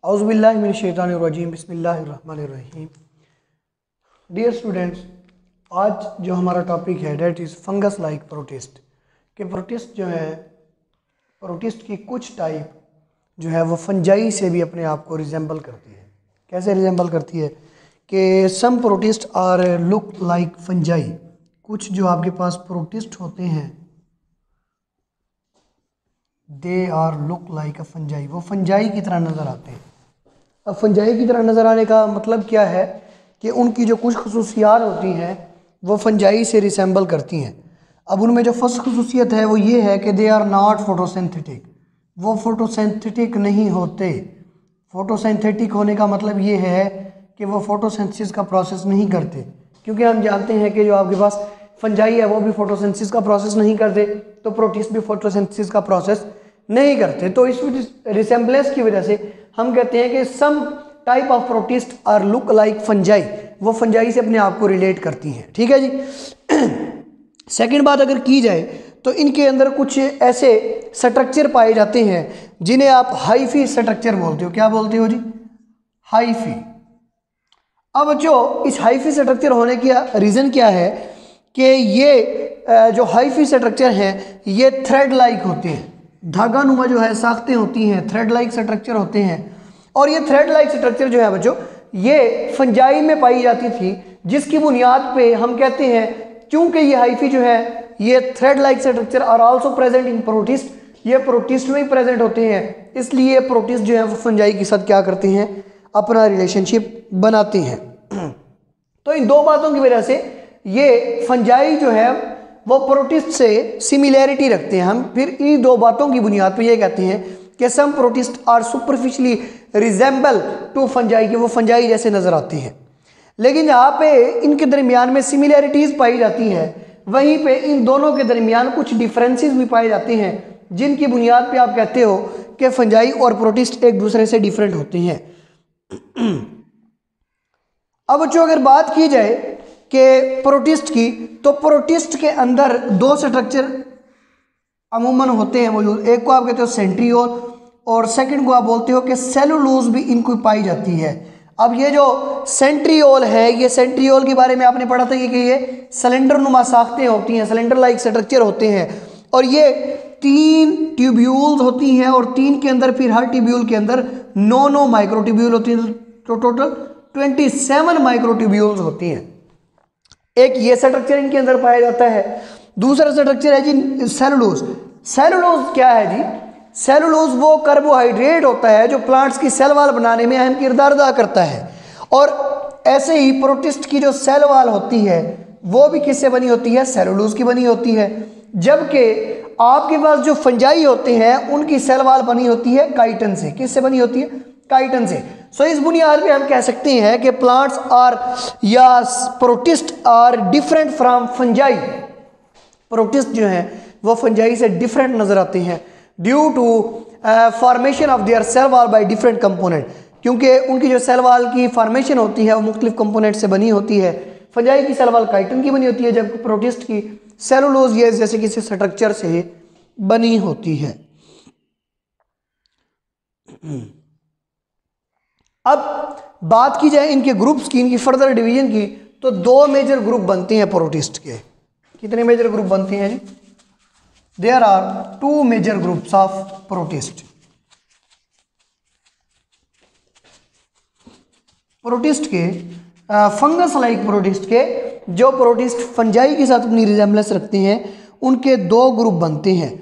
औज़ुबिल्लाहि मिनश्शैतानिर्रजीम बिस्मिल्लाहिर्रहमानिर्रहीम। Dear students, आज जो हमारा टॉपिक है that is fungus like protist. कि प्रोटिस्ट जो है, प्रोटिस्ट की कुछ टाइप जो है वो फंजाई से भी अपने आप को रिजेंबल करती है। कैसे रिजेंबल करती है कि some protist are look like fungi. कुछ जो आपके पास प्रोटिस्ट होते हैं they are look like a fungi, वो फंजाई की तरह नज़र आते हैं। अब फंजाई की तरह नज़र आने का मतलब क्या है कि उनकी जो कुछ खसूसियात होती हैं वो फंजाई से रिसेंबल करती हैं। अब उनमें जो फर्स्ट खसूसियत है वो ये है कि दे आर नॉट फोटोसिंथेटिक, वो फोटोसिंथेटिक नहीं होते। फोटोसिंथेटिक होने का मतलब ये है कि वो फोटोसिंथेसिस का प्रोसेस नहीं करते, क्योंकि हम जानते हैं कि जो आपके पास फंजाई है वो भी फोटोसिंथेसिस का प्रोसेस नहीं करते, तो प्रोटिस्ट भी फोटोसिंथेसिस का प्रोसेस नहीं करते। तो इस रिसेंबलेंस की वजह से हम कहते हैं कि some type of protist are look like fungi, वो फंजाई से अपने आप को रिलेट करती हैं। ठीक है जी। सेकंड बात अगर की जाए तो इनके अंदर कुछ ऐसे स्ट्रक्चर पाए जाते हैं जिन्हें आप हाइफी स्ट्रक्चर बोलते हो। क्या बोलते हो जी? हाइफी। अब जो इस हाइफी स्ट्रक्चर होने की रीज़न क्या है कि ये जो हाइफी स्ट्रक्चर हैं ये थ्रेड लाइक होते हैं, धागा नुमा जो है साख्तें होती हैं, थ्रेड लाइक स्ट्रक्चर होते हैं। और ये थ्रेड लाइक स्ट्रक्चर जो है बच्चों ये फंजाई में पाई जाती थी, जिसकी बुनियाद पे हम कहते हैं क्योंकि ये हाइफी जो है ये thread like structure are also present in protist, ये प्रोटिस्ट में ही प्रेजेंट होते हैं, इसलिए प्रोटिस्ट जो है वो फंजाई के साथ क्या करते हैं, अपना रिलेशनशिप बनाते हैं। तो इन दो बातों की वजह से ये फंजाई जो है वो प्रोटिस्ट से सिमिलैरिटी रखते हैं। हम फिर इन दो बातों की बुनियाद पर ये कहते हैं कि some protist are superficially resemble to fungi, कि वो फंजाई जैसे नजर आती हैं। लेकिन जहाँ पे इनके दरमियान में सिमिलैरिटीज पाई जाती हैं वहीं पे इन दोनों के दरमियान कुछ डिफरेंसेस भी पाए जाते हैं, जिनकी बुनियाद पे आप कहते हो कि फंजाई और प्रोटिस्ट एक दूसरे से डिफरेंट होते हैं। अब जो अगर बात की जाए कि प्रोटिस्ट की, तो प्रोटिस्ट के अंदर दो स्ट्रक्चर अमूमन होते हैं मौजूद। एक को आप कहते हो सेंट्रियोल और सेकंड को आप बोलते हो कि सेलुलोज भी इनको पाई जाती है। अब ये जो सेंट्रियोल है, ये सेंट्रियोल के बारे में आपने पढ़ा था कि ये सिलेंडर नुमा साख्तें होती हैं, सिलेंडर लाइक स्ट्रक्चर होते हैं, और ये 3 ट्यूब्यूल्स होती हैं और 3 के अंदर फिर हर ट्यूब्यूल के अंदर 9 माइक्रोट्यूब्यूल होती हैं, तो टोटल 27 माइक्रोट्यूब्यूल्स होती हैं। एक ये स्ट्रक्चर इनके अंदर पाया जाता है। दूसरा स्ट्रक्चर है जी सेलुलोज। सेलुलोज क्या है जी? सेलुलोज वो कार्बोहाइड्रेट होता है जो प्लांट्स की सेल वाल बनाने में अहम किरदार अदा करता है। और ऐसे ही प्रोटिस्ट की जो सेल वाल होती है वो भी किससे बनी होती है? सेलुलोज की बनी होती है। जबकि आपके पास जो फंजाई होते हैं उनकी सेल वाल बनी होती है काइटन से। किससे बनी होती है? काइटन से। सो इस बुनियाद पे हम कह सकते हैं कि प्लांट्स आर या protist are different from fungi. Protist जो है वो फंजाई से डिफरेंट नजर आते हैं due to formation of their cell wall by different component, क्योंकि उनकी जो सेल वॉल की फॉर्मेशन होती है वो मुख्तलिफ कंपोनेंट से बनी होती है। फंजाई की सेल वॉल काइटन की बनी होती है, जबकि प्रोटिस्ट की सेलुलोज ये जैसे किसी स्ट्रक्चर से बनी होती है। अब बात की जाए इनके ग्रुप्स की, इनकी फर्दर डिवीजन की, तो 2 मेजर ग्रुप बनते हैं प्रोटिस्ट के। कितने मेजर ग्रुप बनते हैं जी? There are 2 major groups of protist. Protist के फंगस लाइक प्रोटिस्ट के, जो प्रोटिस्ट फंजाई के साथ अपनी रिजेंबलेंस रखते हैं, उनके 2 ग्रुप बनते हैं।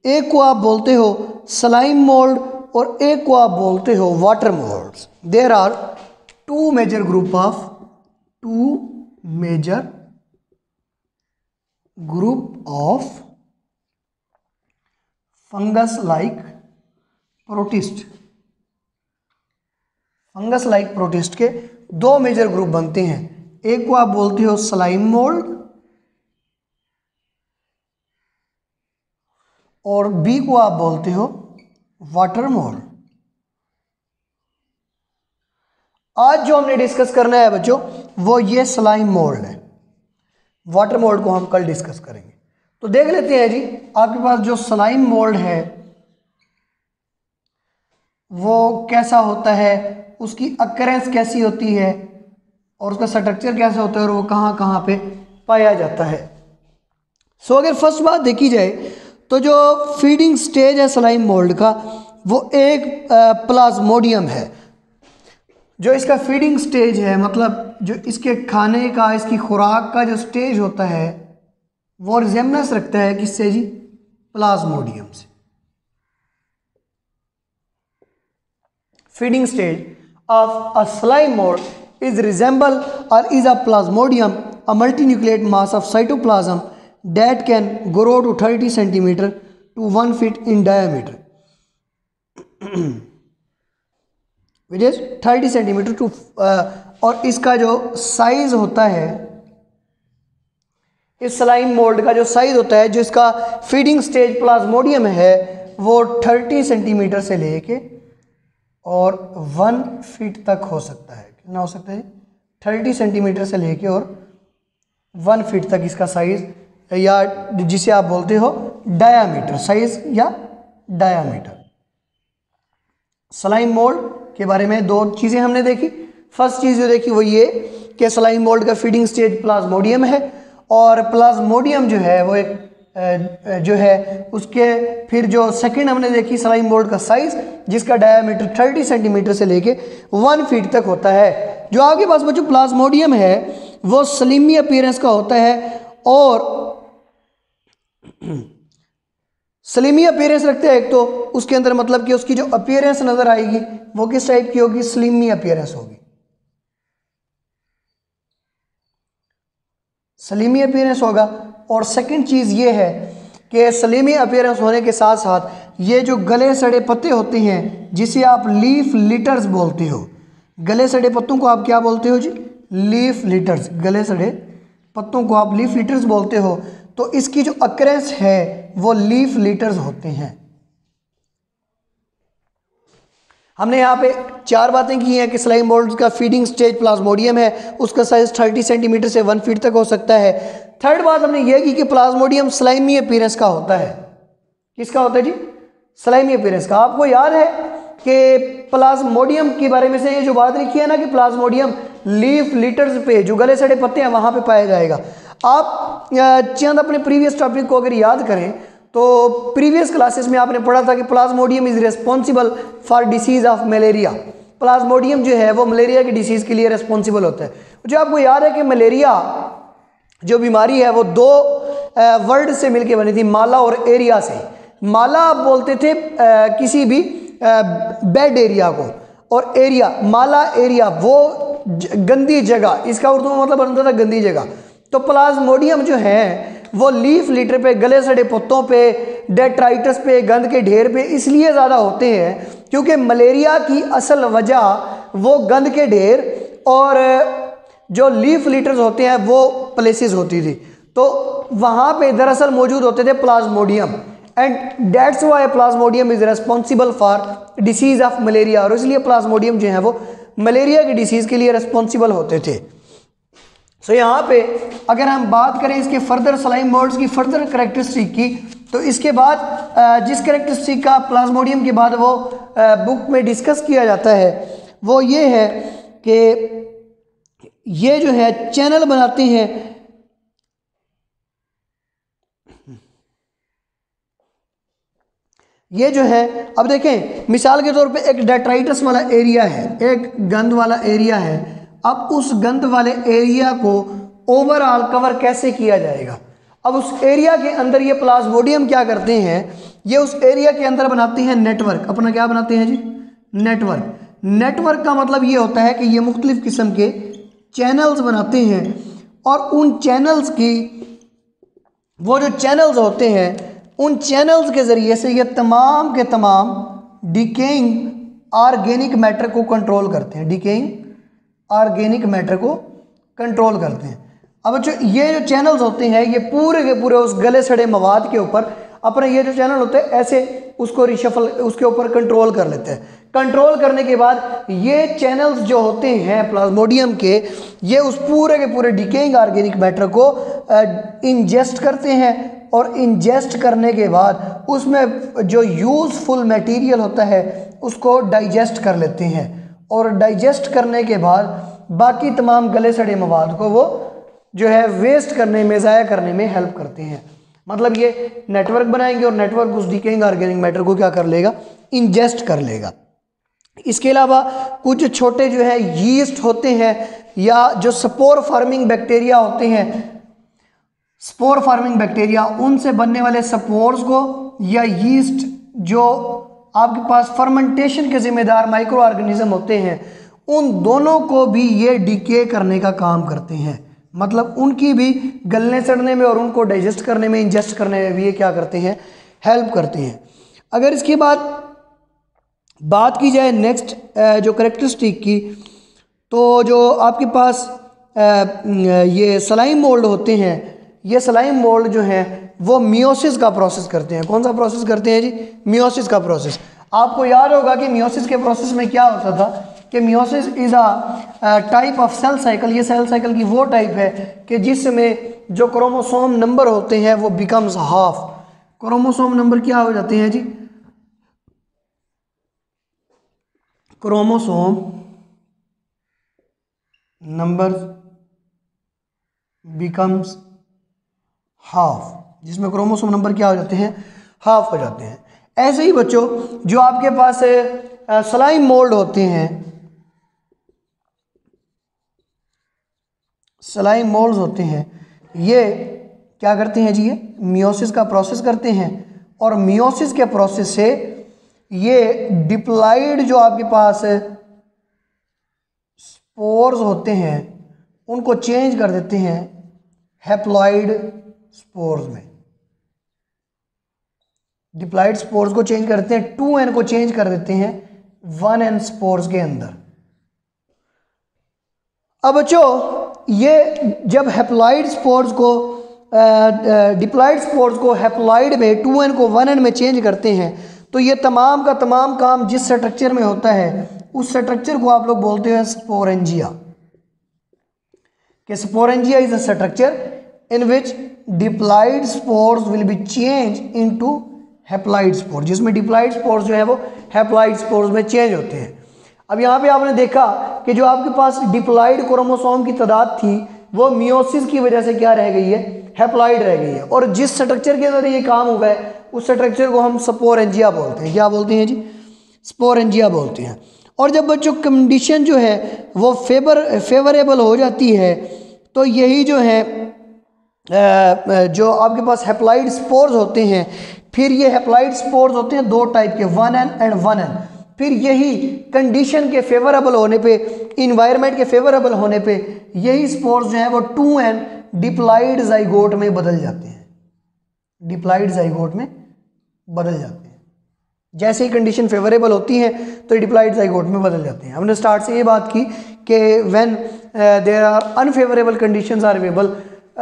एक को आप बोलते हो स्लाइम मोल्ड और एक को आप बोलते हो water moulds. There are 2 major group of fungus like protist. Fungus like protist के 2 मेजर ग्रुप बनते हैं। एक को आप बोलते हो स्लाइम मोल्ड और बी को आप बोलते हो वाटर मोल्ड। आज जो हमने डिस्कस करना है बच्चों वो ये स्लाइम मोल्ड है। वाटर मोल्ड को हम कल डिस्कस करेंगे। तो देख लेते हैं जी, आपके पास जो स्लाइम मोल्ड है वो कैसा होता है, उसकी अकरेंस कैसी होती है और उसका स्ट्रक्चर कैसा होता है और वो कहाँ कहाँ पे पाया जाता है। सो अगर फर्स्ट बात देखी जाए तो जो फीडिंग स्टेज है स्लाइम मोल्ड का वो एक प्लाज्मोडियम है। जो इसका फीडिंग स्टेज है मतलब जो इसके खाने का, इसकी खुराक का जो स्टेज होता है वो रिजेम्बनेंस रखता है किससे जी, प्लाज्मोडियम से। Feeding stage of a slime mold is resemble और is a plasmodium, a multinucleate mass of cytoplasm that can grow to 30 centimeter to 1 feet in diameter which is 30 centimeter to और इसका जो साइज होता है, इस slime mould का जो size होता है, जो इसका फीडिंग स्टेज प्लाज्मोडियम है वो 30 सेंटीमीटर से लेके और 1 फीट तक हो सकता है। कितना हो सकता है, 30 सेंटीमीटर से लेके और 1 फीट तक इसका साइज, या जिसे आप बोलते हो डायामीटर, साइज या डायामीटर। स्लाइम मोल्ड के बारे में दो चीज़ें हमने देखी। फर्स्ट चीज़ जो देखी वो ये कि स्लाइम मोल्ड का फीडिंग स्टेज प्लाज्मोडियम है और प्लाज्मोडियम जो है वो एक जो है उसके फिर जो सेकंड हमने देखी स्लाइम मोल्ड का साइज जिसका डायामीटर 30 सेंटीमीटर से लेके 1 फीट तक होता है। जो आपके पास बच्चों प्लाज्मोडियम है वो स्लिमी अपीयरेंस का होता है और स्लिमी अपीयरेंस रखते हैं। एक तो उसके अंदर मतलब कि उसकी जो अपीयरेंस नजर आएगी वो किस टाइप की होगी, स्लिमी अपीयरेंस होगी, स्लिमी अपीयरेंस होगा। और सेकंड चीज ये है कि स्लिमी अपीयरेंस होने के साथ साथ ये जो गले सड़े पत्ते होते हैं जिसे आप लीफ लिटर्स बोलते हो, गले सड़े पत्तों को आप क्या बोलते हो जी, लीफ लिटर्स, गले सड़े पत्तों को आप लीफ लिटर्स बोलते हो। तो इसकी जो अकरेंस है वो लीफ लीटर्स होते हैं। हमने यहाँ पे 4 बातें की हैं कि स्लाइम मोल्ड का फीडिंग स्टेज प्लाज्मोडियम है, उसका साइज 30 सेंटीमीटर से 1 फीट तक हो सकता है। थर्ड बात हमने ये की कि प्लाज्मोडियम स्लाइमी अपीयरेंस का होता है। किसका होता है जी, स्लाइमी अपीयरेंस का। आपको याद है कि प्लाज्मोडियम के बारे में से ये जो बात लिखी है ना कि प्लाज्मोडियम लीफ लिटर्स पे जो गले सड़े पत्ते हैं वहां पे पाया जाएगा। आप चंद अपने प्रीवियस टॉपिक को अगर याद करें तो प्रीवियस क्लासेस में आपने पढ़ा था कि Plasmodium is responsible for disease of malaria. Plasmodium जो है वो मलेरिया की डिसीज के लिए रिस्पॉन्सिबल होता है। जो आपको याद है कि मलेरिया जो बीमारी है वो 2 वर्ड से मिलकर बनी थी, माला और एरिया से। माला आप बोलते थे किसी भी बेड एरिया को, और एरिया, माला एरिया वो गंदी जगह, इसका उर्दू में मतलब बनता था गंदी जगह। तो प्लाज्मोडियम जो है वो लीफ लिटर पे, गले सड़े पत्तों पे, डेट्राइटस पे, गंद के ढेर पे इसलिए ज़्यादा होते हैं क्योंकि मलेरिया की असल वजह वो गंद के ढेर और जो लीफ लिटर्स होते हैं वो प्लेसेस होती थी। तो वहाँ पे दरअसल मौजूद होते थे Plasmodium, and that's why Plasmodium is responsible for disease of malaria. और इसलिए प्लाज्मोडियम जो है वो मलेरिया की डिसीज़ के लिए रिस्पॉन्सिबल होते थे। सो यहाँ पे अगर हम बात करें इसके फर्दर स्लाइम मोल्ड्स की फर्दर करेक्टरिस्टिक की, तो इसके बाद जिस करेक्टरिस्टिक का प्लाज्मोडियम के बाद वो बुक में डिस्कस किया जाता है वो ये है कि ये जो है चैनल बनाते हैं। ये जो है अब देखें मिसाल के तौर पे एक डेट्राइटस वाला एरिया है, एक गंद वाला एरिया है। अब उस गंद वाले एरिया को ओवरऑल कवर कैसे किया जाएगा? अब उस एरिया के अंदर ये प्लाज्मोडियम क्या करते हैं, ये उस एरिया के अंदर बनाते हैं नेटवर्क। अपना क्या बनाते हैं जी? नेटवर्क। नेटवर्क का मतलब ये होता है कि ये मुख्तलिफ किस्म के चैनल्स बनाते हैं और उन चैनल्स की, वो जो चैनल्स होते हैं उन चैनल्स के ज़रिए से ये तमाम के तमाम डिकेइंग ऑर्गेनिक मैटर को कंट्रोल करते हैं, डिकेइंग ऑर्गेनिक मैटर को कंट्रोल करते हैं। अब जो ये जो चैनल्स होते हैं ये पूरे के पूरे उस गले सड़े मवाद के ऊपर अपने ये जो चैनल होते हैं ऐसे उसको रिशफल उसके ऊपर कंट्रोल कर लेते हैं। कंट्रोल करने के बाद ये चैनल्स जो होते हैं प्लाज्मोडियम के, ये उस पूरे के पूरे डिकेइंग ऑर्गेनिक मैटर को इंजेस्ट करते हैं और इंजेस्ट करने के बाद उसमें जो यूज़फुल मटेरियल होता है उसको डाइजेस्ट कर लेते हैं, और डाइजेस्ट करने के बाद बाकी तमाम गले सड़े मवाद को वो जो है वेस्ट करने में, ज़ाया करने में हेल्प करते हैं। मतलब ये नेटवर्क बनाएंगे और नेटवर्क उस डिकेइंग ऑर्गेनिक मैटर को क्या कर लेगा, इंजेस्ट कर लेगा। इसके अलावा कुछ छोटे जो है यीस्ट होते हैं या जो स्पोर फार्मिंग बैक्टीरिया होते हैं, स्पोर फार्मिंग बैक्टीरिया, उनसे बनने वाले स्पोर्स को या यीस्ट जो आपके पास फर्मेंटेशन के जिम्मेदार माइक्रो ऑर्गेनिज्म होते हैं, उन दोनों को भी ये डिके करने का काम करते हैं। मतलब उनकी भी गलने सड़ने में और उनको डाइजेस्ट करने में, इंजेस्ट करने में भी ये क्या करते हैं, हेल्प करते हैं। अगर इसके बाद बात की जाए नेक्स्ट जो करेक्टरिस्टिक की, तो जो आपके पास ये स्लाइम मोल्ड होते हैं, ये स्लाइम मोल्ड जो हैं वो मियोसिस का प्रोसेस करते हैं। कौन सा प्रोसेस करते हैं जी, मियोसिस का प्रोसेस। आपको याद होगा कि मियोसिस के प्रोसेस में क्या होता था कि meiosis is a type of cell cycle. ये सेल साइकिल की वो टाइप है कि जिसमें जो क्रोमोसोम नंबर होते हैं वो बिकम्स हाफ। क्रोमोसोम नंबर क्या हो जाते हैं जी, क्रोमोसोम नंबर बिकम्स हाफ, जिसमें क्रोमोसोम नंबर क्या हो जाते हैं, हाफ हो जाते हैं। ऐसे ही बच्चों जो आपके पास स्लाइम मोल्ड होते हैं, स्लाइम मोल्ड्स होते हैं, ये क्या करते हैं जी, ये मियोसिस का प्रोसेस करते हैं, और मियोसिस के प्रोसेस से ये डिप्लॉइड जो आपके पास स्पोर्स होते हैं उनको चेंज कर देते हैं हैप्लॉइड स्पोर्स में। डिप्लॉइड स्पोर्स को चेंज करते हैं, 2n को चेंज कर देते हैं 1n स्पोर्स के अंदर। अब बच्चों ये जब हैप्लॉइड स्पोर्स को डिप्लॉइड स्पोर्स को हैप्लॉइड में 2n को 1n में चेंज करते हैं, तो ये तमाम का तमाम काम जिस स्ट्रक्चर में होता है उस स्ट्रक्चर को आप लोग बोलते हैं स्पोरेंजिया। कि sporangia is a structure in which diploid spores will be change into haploid spores, जिसमें डिप्लॉइड स्पोर्स जो है वो हैप्लॉइड स्पोर्स में चेंज होते हैं। अब यहाँ पे आपने देखा कि जो आपके पास डिप्लॉइड क्रोमोसोम की तादाद थी वो मियोसिस की वजह से क्या रह गई है, हैप्लॉइड रह गई है, और जिस स्ट्रक्चर के अंदर ये काम हुआ है उस स्ट्रक्चर को हम स्पोरेंजिया बोलते हैं। क्या बोलते हैं जी, स्पोरेंजिया बोलते हैं। और जब बच्चों कंडीशन जो है वो फेवरेबल हो जाती है, तो यही जो है जो आपके पास हैप्लॉइड स्पोर्स होते हैं, फिर ये हैप्लॉइड स्पोर्स होते हैं दो टाइप के, 1n एंड 1n। फिर यही कंडीशन के फेवरेबल होने पे, इन्वायरमेंट के फेवरेबल होने पे यही स्पोर्स जो है वो 2n डिप्लॉइड जाइगोट में बदल जाते हैं, डिप्लॉइड जाइगोट में बदल जाते हैं। जैसे ही कंडीशन फेवरेबल होती है तो डिप्लॉइड जाइगोट में बदल जाते हैं। हमने स्टार्ट से ये बात की कि when there are unfavourable conditions are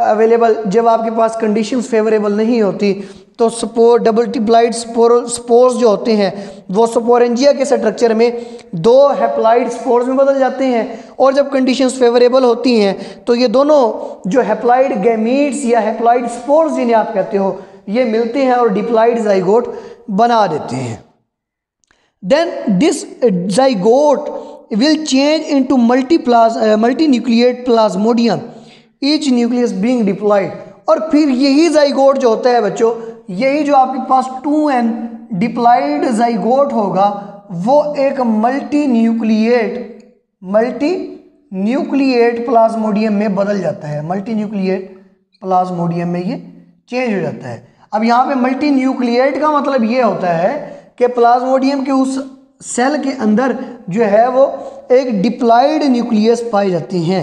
available, जब आपके पास कंडीशंस फेवरेबल नहीं होती तो स्पोर डबल डिप्लॉइड स्पोर्स जो होते हैं वो स्पोरेंजिया के स्ट्रक्चर में दो हैप्लॉइड स्पोर्स में बदल जाते हैं, और जब कंडीशंस फेवरेबल होती हैं तो ये दोनों जो हैप्लॉइड गैमीट्स या हैप्लॉइड स्पोर्स जिन्हें आप कहते हो ये मिलते हैं और डिप्लॉइड जाइगोट बना देते हैं। Then this zygote will change into multi nucleate plasmodium, each nucleus being diploid. और फिर यही जाइगोट जो होता है बच्चों, यही जो आपके पास 2n डिप्लॉइड जाइगोट होगा वो एक मल्टी न्यूक्लिएट प्लाज्मोडियम में बदल जाता है। मल्टी न्यूक्लिएट प्लाज्मोडियम में ये चेंज हो जाता है। अब यहाँ पे मल्टी न्यूक्लिएट का मतलब ये होता है कि प्लाज्मोडियम के उस सेल के अंदर जो है वो एक डिप्लॉइड न्यूक्लियस पाए जाते हैं,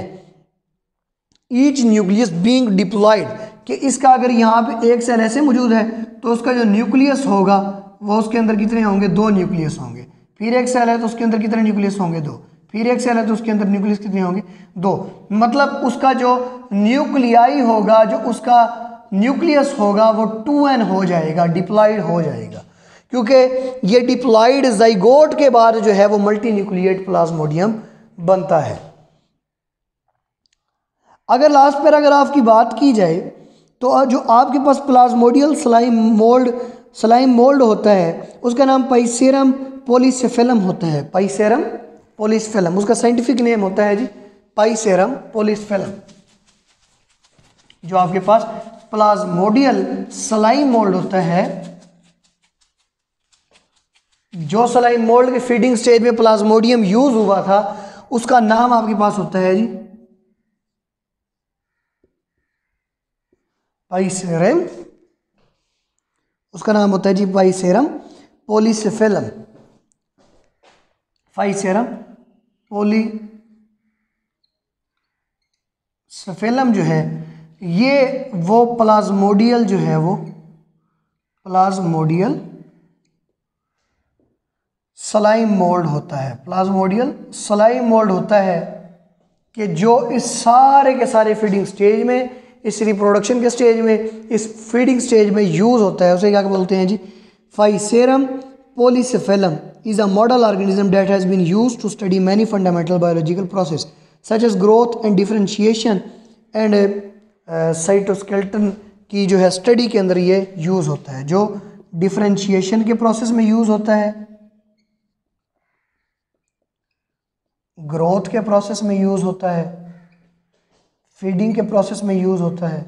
ईच न्यूक्लियस बीइंग डिप्लॉइड, कि इसका अगर यहाँ पे एक सेल ऐसे मौजूद है तो उसका जो न्यूक्लियस होगा वो उसके अंदर कितने होंगे, 2 न्यूक्लियस होंगे। फिर एक सेल है तो उसके अंदर कितने न्यूक्लियस होंगे, 2। फिर एक सेल है तो उसके अंदर न्यूक्लियस कितने होंगे, 2। मतलब उसका जो न्यूक्लियाई होगा, जो उसका न्यूक्लियस होगा वो 2n हो जाएगा, डिप्लॉइड हो जाएगा, क्योंकि ये डिप्लॉइड जाइगोट के बाद जो है वो मल्टी न्यूक्लिएट प्लाज्मोडियम बनता है। अगर लास्ट पैराग्राफ की बात की जाए तो जो आपके पास प्लाज्मोडियल स्लाइम मोल्ड होता है उसका नाम पाइसेरम पोलिसेफेलम होता है। पाइसेरम पोलिसेफेलम उसका साइंटिफिक नेम होता है जी, पाइसेरम पोलिसेफेलम। जो आपके पास प्लाज्मोडियल स्लाइम मोल्ड होता है, जो स्लाइम मोल्ड के फीडिंग स्टेज में प्लाज्मोडियम यूज हुआ था उसका नाम आपके पास होता है जी पाइसेरम, उसका नाम होता है जी पाइसेरम पोलिसेफेलम। पाइसेरम पोलिसेफेलम जो है ये वो प्लाज्मोडियल जो है वो प्लाज्मोडियल स्लाइम मोल्ड होता है। प्लाज्मोडियल स्लाइम मोल्ड होता है कि जो इस सारे के सारे फीडिंग स्टेज में, इस रिप्रोडक्शन के स्टेज में, इस फीडिंग स्टेज में यूज होता है। उसे क्या बोलते हैं जी, पाइसेरम पोलिसेफेलम is a model organism that has been used to study many fundamental biological process such as growth and differentiation and cytoskeleton की जो है स्टडी के अंदर ये यूज होता है। जो डिफरेंशिएशन के प्रोसेस में यूज होता है, ग्रोथ के प्रोसेस में यूज होता है, फीडिंग के प्रोसेस में यूज होता है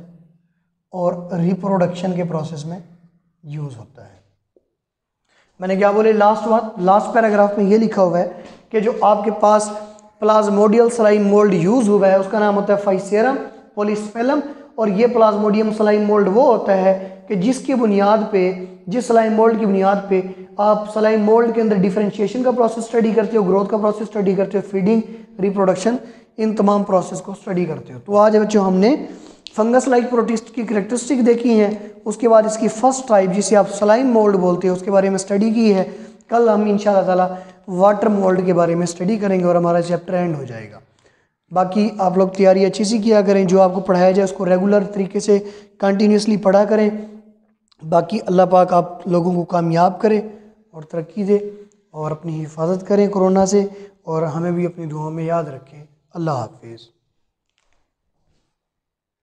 और रिप्रोडक्शन के प्रोसेस में यूज होता है। मैंने क्या बोले, लास्ट पैराग्राफ में ये लिखा हुआ है कि जो आपके पास प्लाज्मोडियल स्लाइम मोल्ड यूज हुआ है उसका नाम होता है पाइसेरम पोलिसेफेलम। और ये प्लाज्मोडियम स्लाइम मोल्ड वो होता है कि जिसकी बुनियाद पे, जिस स्लाइम मोल्ड की बुनियाद पे आप स्लाइम मोल्ड के अंदर डिफरेंशिएशन का प्रोसेस स्टडी करते हो, ग्रोथ का प्रोसेस स्टडी करते हो, फीडिंग, रिप्रोडक्शन, इन तमाम प्रोसेस को स्टडी करते हो। तो आज बच्चों हमने फंगस लाइक प्रोटिस्ट की करैक्टरिस्टिक देखी हैं, उसके बाद इसकी फर्स्ट टाइप जिसे आप स्लाइम मोल्ड बोलते हो उसके बारे में स्टडी की है। कल हम इंशाल्लाह ताला वाटर मोल्ड के बारे में स्टडी करेंगे और हमारा चैप्टर एंड हो जाएगा। बाकी आप लोग तैयारी अच्छी सी किया करें, जो आपको पढ़ाया जाए उसको रेगुलर तरीके से कंटिन्यूसली पढ़ा करें। बाकी अल्लाह पाक आप लोगों को कामयाब करे और तरक्की दे और अपनी हिफाजत करें कोरोना से, और हमें भी अपनी दुआओं में याद रखें। अल्लाह हाफिज़।